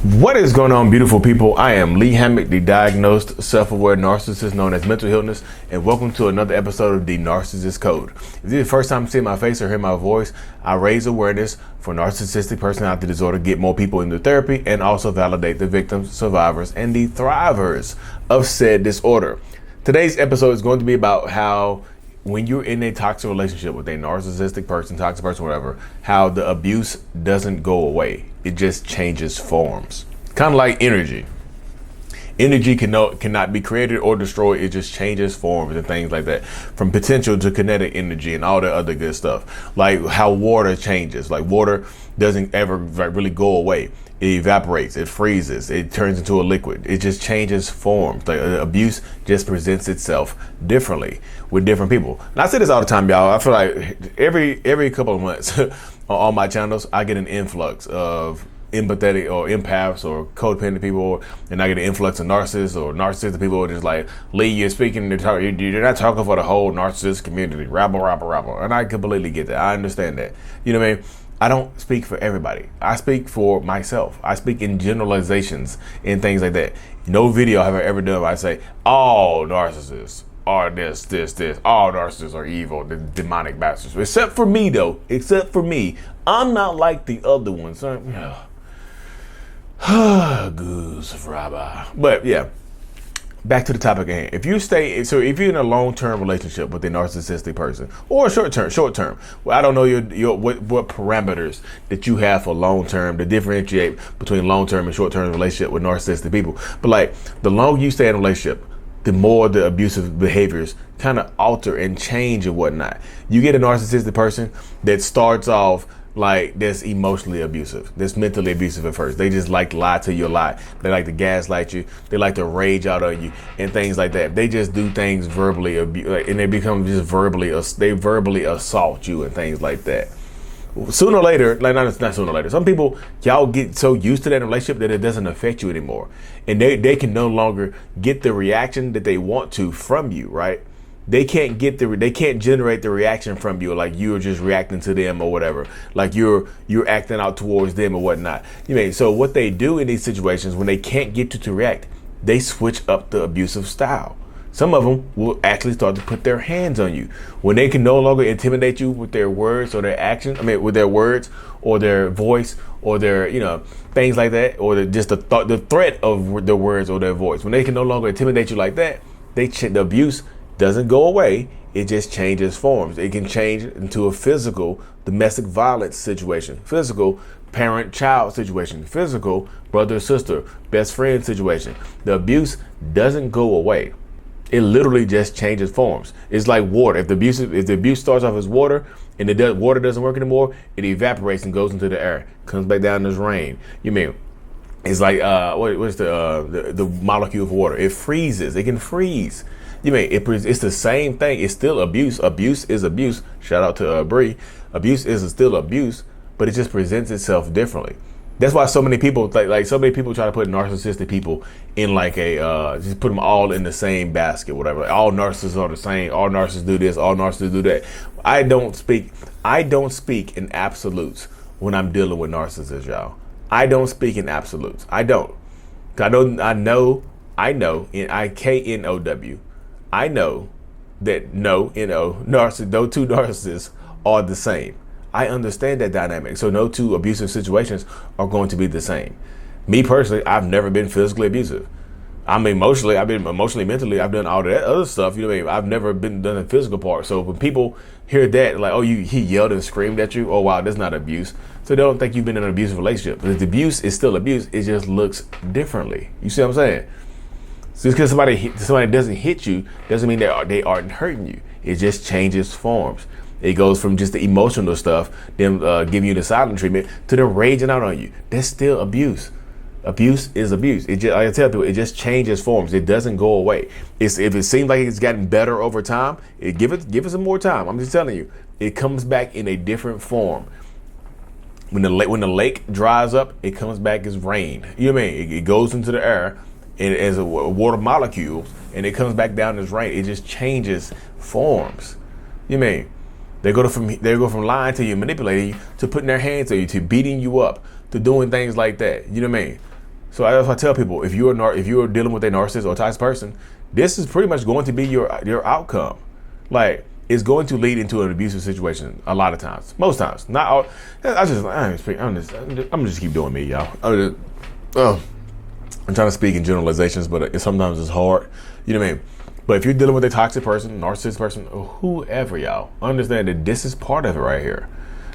What is going on, beautiful people? I am Lee Hammock, the diagnosed self-aware narcissist known as mental illness, and welcome to another episode of the Narcissist Code. If this is the first time seeing my face or hear my voice, I raise awareness for narcissistic personality disorder, get more people into therapy, and also validate the victims, survivors, and the thrivers of said disorder. Today's episode is going to be about how when you're in a toxic relationship with a narcissistic person, toxic person, whatever, how the abuse doesn't go away. It just changes forms. Kind of like energy. Energy cannot be created or destroyed. It just changes forms and things like that. From potential to kinetic energy and all that other good stuff. Like how water changes. Like water doesn't ever really go away. It evaporates, it freezes, it turns into a liquid. It just changes forms. Like abuse just presents itself differently with different people. And I say this all the time, y'all. I feel like every couple of months on all my channels, I get an influx of empathetic or empaths or codependent people, and I get an influx of narcissists or narcissistic people who are just like, Lee, you're speaking, you're not talking for the whole narcissist community. Rabble. And I completely get that. I understand that. You know what I mean? I don't speak for everybody. I speak for myself. I speak in generalizations and things like that. No video have I ever done where I say, all narcissists are this. All narcissists are evil, the demonic bastards. Except for me, though. Except for me. I'm not like the other ones. Goose rabbi. But yeah. Back to the topic at hand. If you're in a long-term relationship with a narcissistic person, or short term, well, I don't know what parameters that you have for long-term to differentiate between long-term and short-term relationship with narcissistic people. But like the longer you stay in a relationship, the more the abusive behaviors kind of alter and change and whatnot. You get a narcissistic person that starts off like that's emotionally abusive, that's mentally abusive at first. They just like to lie to you a lot. They like to gaslight you. They like to rage out on you and things like that. They just do things verbally, and they become just they verbally assault you and things like that. Sooner or later, like not sooner or later, some people, y'all get so used to that relationship that it doesn't affect you anymore. And they can no longer get the reaction that they want to from you, right? They can't generate the reaction from you, like you're just reacting to them or whatever, like you're acting out towards them or whatnot. So what they do in these situations when they can't get you to react, they switch up the abusive style. Some of them will actually start to put their hands on you when they can no longer intimidate you with their words or their actions. With their words or their voice or their things like that, or the threat of the words or their voice. When they can no longer intimidate you like that, the abuse doesn't go away. It just changes forms. It can change into a physical domestic violence situation, physical parent-child situation, physical brother-sister, best friend situation. The abuse doesn't go away. It literally just changes forms. It's like water. If the abuse starts off as water and water doesn't work anymore, it evaporates and goes into the air, comes back down as rain. It's like what's the molecule of water? It freezes. It can freeze. It's the same thing. It's still abuse. Abuse is abuse. Shout out to Bree. Abuse is still abuse, but it just presents itself differently. That's why so many people like so many people try to put narcissistic people in like just put them all in the same basket, whatever. Like, all narcissists are the same. All narcissists do this. All narcissists do that. I don't speak in absolutes when I'm dealing with narcissists, y'all. I don't speak in absolutes. I know in IKNOW. I know that no two narcissists are the same. I understand that dynamic. So no two abusive situations are going to be the same. Me personally, I've never been physically abusive. I've been emotionally, mentally, I've done all that other stuff. I've never done the physical part. So when people hear that, like, he yelled and screamed at you, oh wow, that's not abuse. So they don't think you've been in an abusive relationship. But the abuse is still abuse. It just looks differently. You see what I'm saying? So just because somebody doesn't hit you doesn't mean they aren't hurting you. It just changes forms. It goes from just the emotional stuff, them giving you the silent treatment, to them raging out on you. That's still abuse. Abuse is abuse. Like I tell people, it just changes forms. It doesn't go away. If it seems like it's gotten better over time, give it some more time. I'm just telling you, it comes back in a different form. When the lake dries up, it comes back as rain. You know what I mean? It goes into the air and as a water molecule, and it comes back down as rain. It just changes forms. You know what I mean? They go from lying to you, manipulating you, to putting their hands on you, to beating you up, to doing things like that. You know what I mean? So that's why I tell people, if you're dealing with a narcissist or a toxic person, this is pretty much going to be your outcome. Like, it's going to lead into an abusive situation a lot of times, most times, not all. I'm just keep doing me, y'all. I'm trying to speak in generalizations, but sometimes it's hard. You know what I mean? But if you're dealing with a toxic person, narcissist person, or whoever, y'all, understand that this is part of it right here.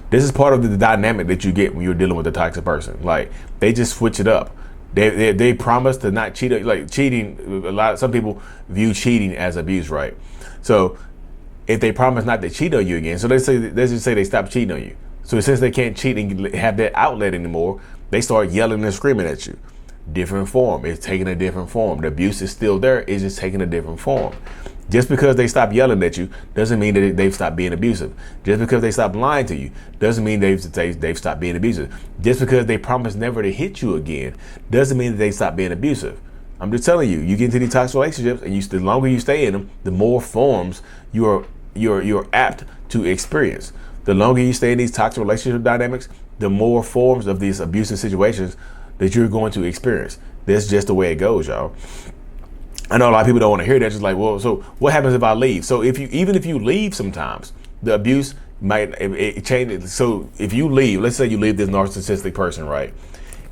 This is part of the dynamic that you get when you're dealing with a toxic person. Like, they just switch it up. They promise to not cheat. Like, cheating, some people view cheating as abuse, right? So if they promise not to cheat on you again, so let's just say they stop cheating on you. So since they can't cheat and have that outlet anymore, they start yelling and screaming at you. Different form. It's taking a different form. The abuse is still there. It's just taking a different form. Just because they stop yelling at you doesn't mean that they've stopped being abusive. Just because they stop lying to you doesn't mean they've stopped being abusive. Just because they promise never to hit you again doesn't mean that they stop being abusive. I'm just telling you, you get into these toxic relationships, and the longer you stay in them, the more forms you're apt to experience. The longer you stay in these toxic relationship dynamics, the more forms of these abusive situations that you're going to experience. That's just the way it goes, y'all. I know a lot of people don't want to hear that. Just like, well, so what happens if I leave? So even if you leave, sometimes the abuse might change. So if you leave, let's say you leave this narcissistic person, right?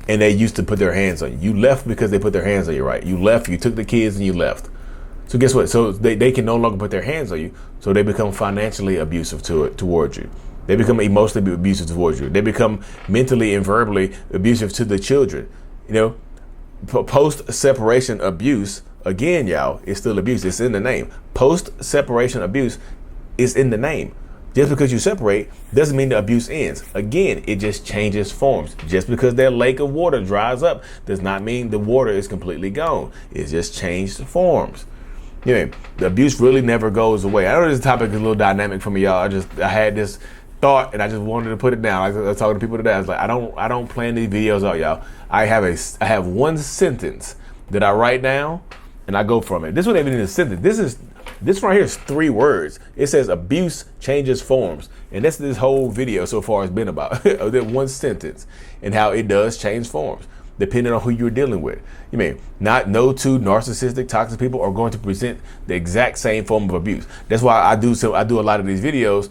And they used to put their hands on you. You left because they put their hands on you, right? You left, you took the kids and you left. So guess what? So they can no longer put their hands on you. So they become financially abusive towards you. They become emotionally abusive towards you. They become mentally and verbally abusive to the children. You know, post-separation abuse, again, y'all, it's still abuse. It's in the name. Post-separation abuse is in the name. Just because you separate doesn't mean the abuse ends. Again, it just changes forms. Just because that lake of water dries up does not mean the water is completely gone. It's just changed forms. You know, the abuse really never goes away. I know this topic is a little dynamic for me, y'all. I had this thought and I just wanted to put it down. I was talking to people today. I was like, I don't plan these videos out, y'all. I have one sentence that I write down and I go from it. This one ain't even a sentence. This right here is 3 words. It says abuse changes forms. And that's this whole video so far has been about. That one sentence and how it does change forms depending on who you're dealing with. You mean, no two narcissistic, toxic people are going to present the exact same form of abuse. That's why I do a lot of these videos.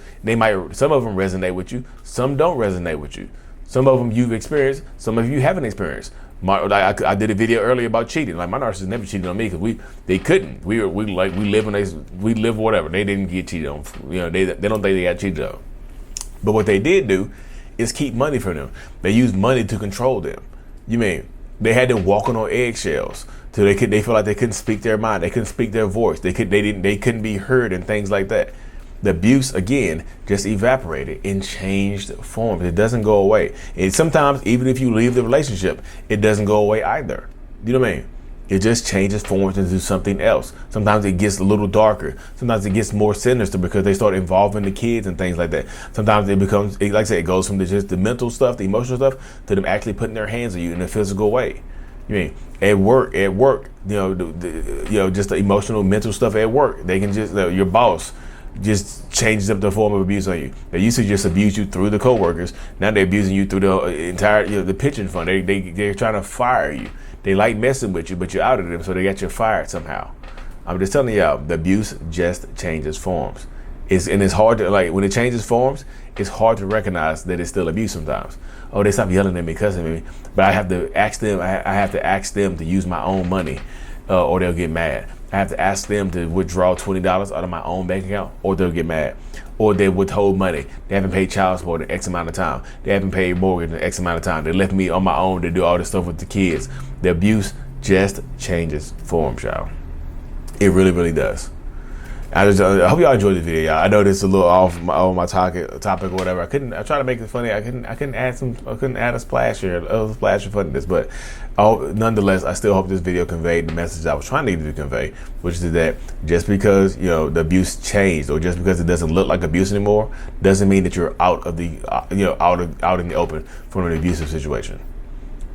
Some of them resonate with you, some don't resonate with you. Some of them you've experienced, some of you haven't experienced. I did a video earlier about cheating. Like, my narcissist never cheated on me because they couldn't. We live whatever. They didn't get cheated on. You know, they don't think they got cheated on. But what they did do is keep money from them. They used money to control them. You mean they had them walking on eggshells till they feel like they couldn't speak their mind, they couldn't speak their voice, they couldn't be heard and things like that. The abuse again just evaporated and changed forms. It doesn't go away. And sometimes even if you leave the relationship, it doesn't go away either. You know what I mean? It just changes forms into something else. Sometimes it gets a little darker. Sometimes it gets more sinister because they start involving the kids and things like that. Sometimes it becomes, like I said, it goes from just the mental stuff, the emotional stuff, to them actually putting their hands on you in a physical way. You mean at work, just the emotional, mental stuff at work. They can just, your boss just changes up the form of abuse on you. They used to just abuse you through the coworkers. Now they're abusing you through the entire, the pension fund. They're trying to fire you. They like messing with you, but you're out of them, so they got you fired somehow. I'm just telling y'all, the abuse just changes forms. It's hard to, like, when it changes forms, it's hard to recognize that it's still abuse sometimes. Oh, they stop yelling at me, cussing at me, but I have to ask them. I have to ask them to use my own money, or they'll get mad. I have to ask them to withdraw $20 out of my own bank account, or they'll get mad. Or they withhold money. They haven't paid child support in X amount of time. They haven't paid mortgage in X amount of time. They left me on my own to do all this stuff with the kids. The abuse just changes forms, y'all. It really, really does. I hope y'all enjoyed the video, y'all. I know this is a little off my topic or whatever. I tried to make it funny. I couldn't add a splash here, a splash of funniness, but nonetheless, I still hope this video conveyed the message I was trying to convey, which is that just because the abuse changed, or just because it doesn't look like abuse anymore, doesn't mean that you're out in the open from an abusive situation.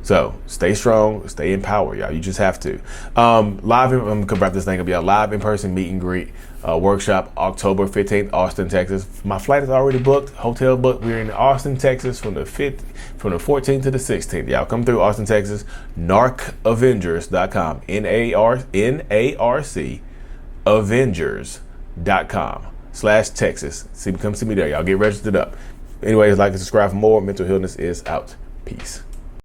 So stay strong, stay empowered, y'all. You just have to. I'm gonna wrap this thing up, y'all. Live in-person meet and greet workshop, October 15th, Austin, Texas. My flight is already booked, hotel booked. We're in Austin, Texas from the 14th to the 16th. Y'all come through Austin, Texas. Narcavengers.com. NARC Avengers.com/Texas. Come see me there, y'all. Get registered up. Anyways, like and subscribe for more. Mental Healness is out. Peace.